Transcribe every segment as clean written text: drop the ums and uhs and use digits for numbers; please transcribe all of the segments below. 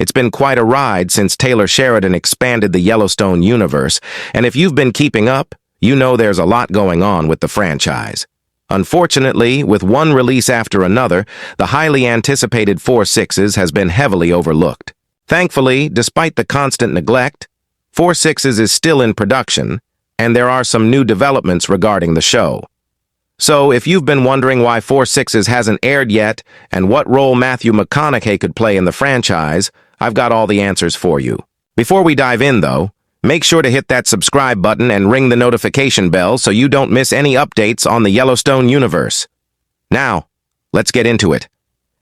It's been quite a ride since Taylor Sheridan expanded the Yellowstone universe, and if you've been keeping up, you know there's a lot going on with the franchise. Unfortunately, with one release after another, the highly anticipated 4/6 has been heavily overlooked. Thankfully, despite the constant neglect, 4/6 is still in production, and there are some new developments regarding the show. So, if you've been wondering why 4/6 hasn't aired yet and what role Matthew McConaughey could play in the franchise, I've got all the answers for you. Before we dive in, though, make sure to hit that subscribe button and ring the notification bell so you don't miss any updates on the Yellowstone universe. Now, let's get into it.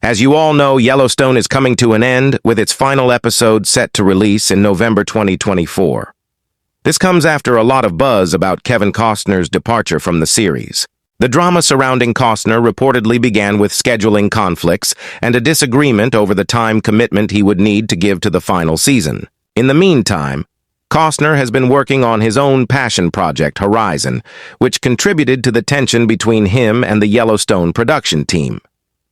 As you all know, Yellowstone is coming to an end with its final episode set to release in November 2024. This comes after a lot of buzz about Kevin Costner's departure from the series. The drama surrounding Costner reportedly began with scheduling conflicts and a disagreement over the time commitment he would need to give to the final season. In the meantime, Costner has been working on his own passion project, Horizon, which contributed to the tension between him and the Yellowstone production team.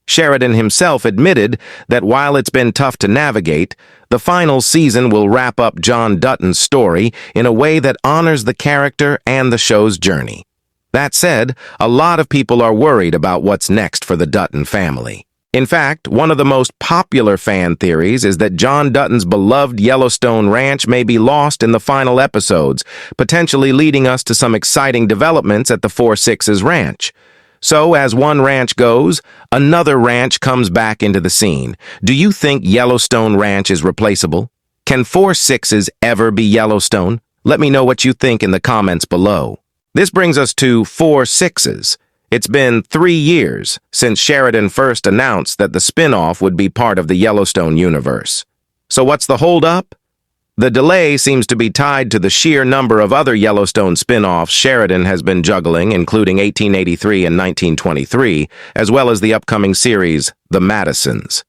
Sheridan himself admitted that while it's been tough to navigate, the final season will wrap up John Dutton's story in a way that honors the character and the show's journey. That said, a lot of people are worried about what's next for the Dutton family. In fact, one of the most popular fan theories is that John Dutton's beloved Yellowstone ranch may be lost in the final episodes, potentially leading us to some exciting developments at the 4/6 ranch. So, as one ranch goes, another ranch comes back into the scene. Do you think Yellowstone Ranch is replaceable? Can 4/6 ever be Yellowstone? Let me know what you think in the comments below. This brings us to 4/6. It's been 3 years since Sheridan first announced that the spin-off would be part of the Yellowstone universe. So what's the hold-up? The delay seems to be tied to the sheer number of other Yellowstone spin-offs Sheridan has been juggling, including 1883 and 1923, as well as the upcoming series, The Madisons.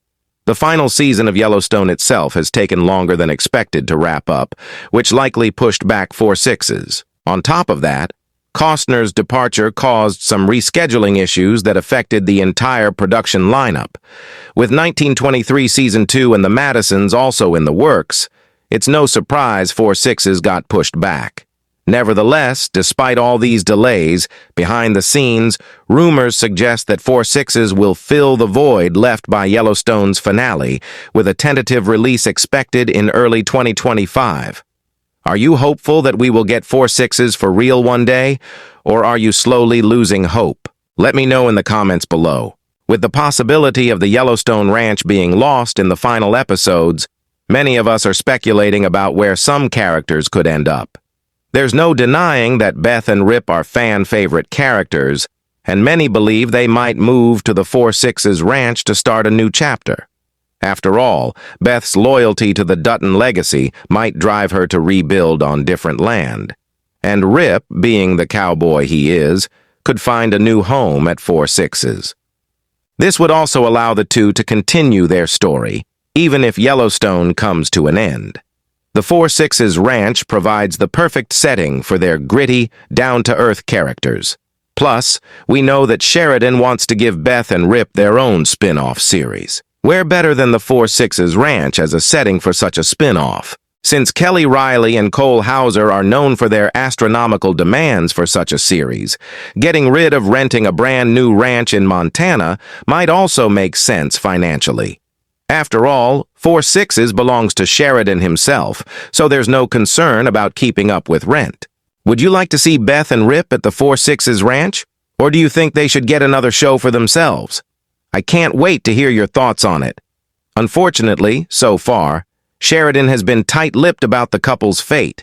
The final season of Yellowstone itself has taken longer than expected to wrap up, which likely pushed back 4/6. On top of that, Costner's departure caused some rescheduling issues that affected the entire production lineup. With 1923 Season 2 and The Madisons also in the works, it's no surprise 4/6 got pushed back. Nevertheless, despite all these delays, behind the scenes, rumors suggest that 4/6 will fill the void left by Yellowstone's finale, with a tentative release expected in early 2025. Are you hopeful that we will get 4/6 for real one day, or are you slowly losing hope? Let me know in the comments below. With the possibility of the Yellowstone Ranch being lost in the final episodes, many of us are speculating about where some characters could end up. There's no denying that Beth and Rip are fan-favorite characters, and many believe they might move to the 4/6 ranch to start a new chapter. After all, Beth's loyalty to the Dutton legacy might drive her to rebuild on different land. And Rip, being the cowboy he is, could find a new home at 4/6. This would also allow the two to continue their story, even if Yellowstone comes to an end. The 4/6 ranch provides the perfect setting for their gritty, down-to-earth characters. Plus, we know that Sheridan wants to give Beth and Rip their own spin-off series. Where better than the 4/6 ranch as a setting for such a spin-off? Since Kelly Riley and Cole Hauser are known for their astronomical demands for such a series, getting rid of renting a brand new ranch in Montana might also make sense financially. After all, 4/6 belongs to Sheridan himself, so there's no concern about keeping up with rent. Would you like to see Beth and Rip at the 4/6 ranch? Or do you think they should get another show for themselves? I can't wait to hear your thoughts on it. Unfortunately, so far, Sheridan has been tight-lipped about the couple's fate.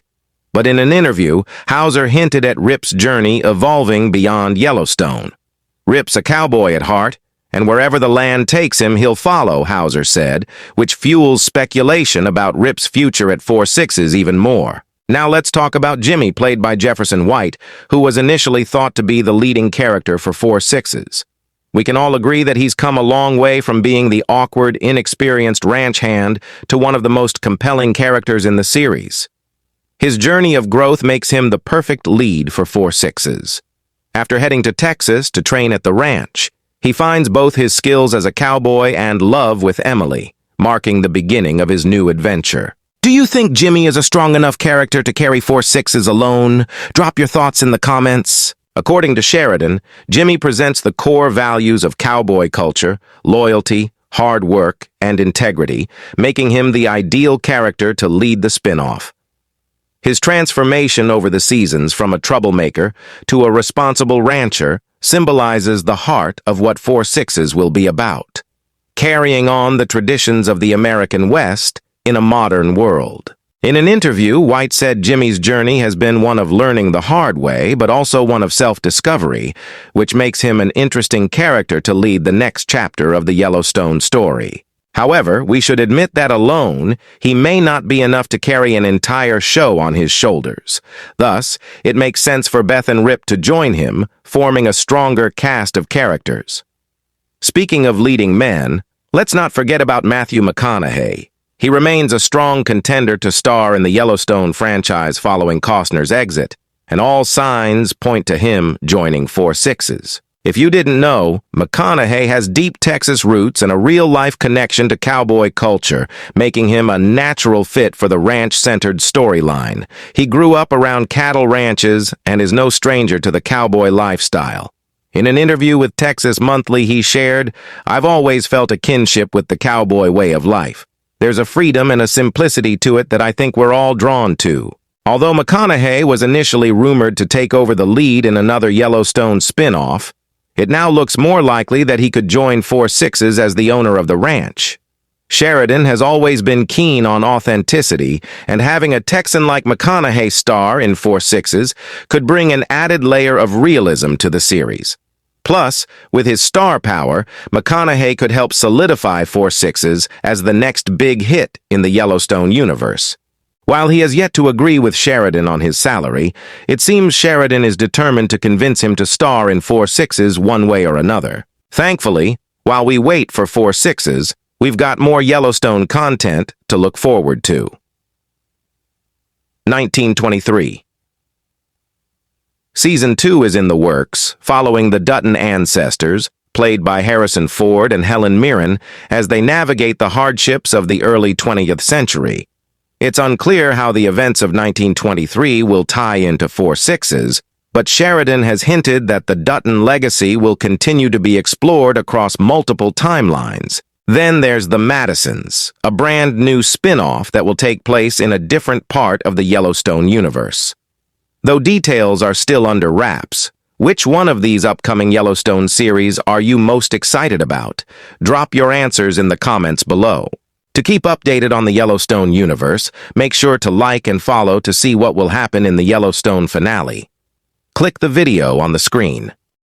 But in an interview, Hauser hinted at Rip's journey evolving beyond Yellowstone. Rip's a cowboy at heart, and wherever the land takes him, he'll follow, Hauser said, which fuels speculation about Rip's future at 4/6 even more. Now let's talk about Jimmy, played by Jefferson White, who was initially thought to be the leading character for 4/6. We can all agree that he's come a long way from being the awkward, inexperienced ranch hand to one of the most compelling characters in the series. His journey of growth makes him the perfect lead for 4/6. After heading to Texas to train at the ranch, he finds both his skills as a cowboy and love with Emily, marking the beginning of his new adventure. Do you think Jimmy is a strong enough character to carry 4/6s alone? Drop your thoughts in the comments. According to Sheridan, Jimmy presents the core values of cowboy culture, loyalty, hard work, and integrity, making him the ideal character to lead the spin-off. His transformation over the seasons from a troublemaker to a responsible rancher symbolizes the heart of what 4/6s will be about, carrying on the traditions of the American West in a modern world. In an interview, White said Jimmy's journey has been one of learning the hard way, but also one of self-discovery, which makes him an interesting character to lead the next chapter of the Yellowstone story. However, we should admit that alone, he may not be enough to carry an entire show on his shoulders. Thus, it makes sense for Beth and Rip to join him, forming a stronger cast of characters. Speaking of leading men, let's not forget about Matthew McConaughey. He remains a strong contender to star in the Yellowstone franchise following Costner's exit, and all signs point to him joining 4/6s. If you didn't know, McConaughey has deep Texas roots and a real-life connection to cowboy culture, making him a natural fit for the ranch-centered storyline. He grew up around cattle ranches and is no stranger to the cowboy lifestyle. In an interview with Texas Monthly, he shared, "I've always felt a kinship with the cowboy way of life. There's a freedom and a simplicity to it that I think we're all drawn to." Although McConaughey was initially rumored to take over the lead in another Yellowstone spin-off, it now looks more likely that he could join 4/6s as the owner of the ranch. Sheridan has always been keen on authenticity, and having a Texan-like McConaughey star in 4/6s could bring an added layer of realism to the series. Plus, with his star power, McConaughey could help solidify 4/6s as the next big hit in the Yellowstone universe. While he has yet to agree with Sheridan on his salary, it seems Sheridan is determined to convince him to star in 4/6s one way or another. Thankfully, while we wait for 4/6s, we've got more Yellowstone content to look forward to. 1923. Season 2 is in the works, following the Dutton ancestors, played by Harrison Ford and Helen Mirren, as they navigate the hardships of the early 20th century. It's unclear how the events of 1923 will tie into 4/6s, but Sheridan has hinted that the Dutton legacy will continue to be explored across multiple timelines. Then there's The Madisons, a brand new spin-off that will take place in a different part of the Yellowstone universe. Though details are still under wraps, which one of these upcoming Yellowstone series are you most excited about? Drop your answers in the comments below. To keep updated on the Yellowstone universe, make sure to like and follow to see what will happen in the Yellowstone finale. Click the video on the screen.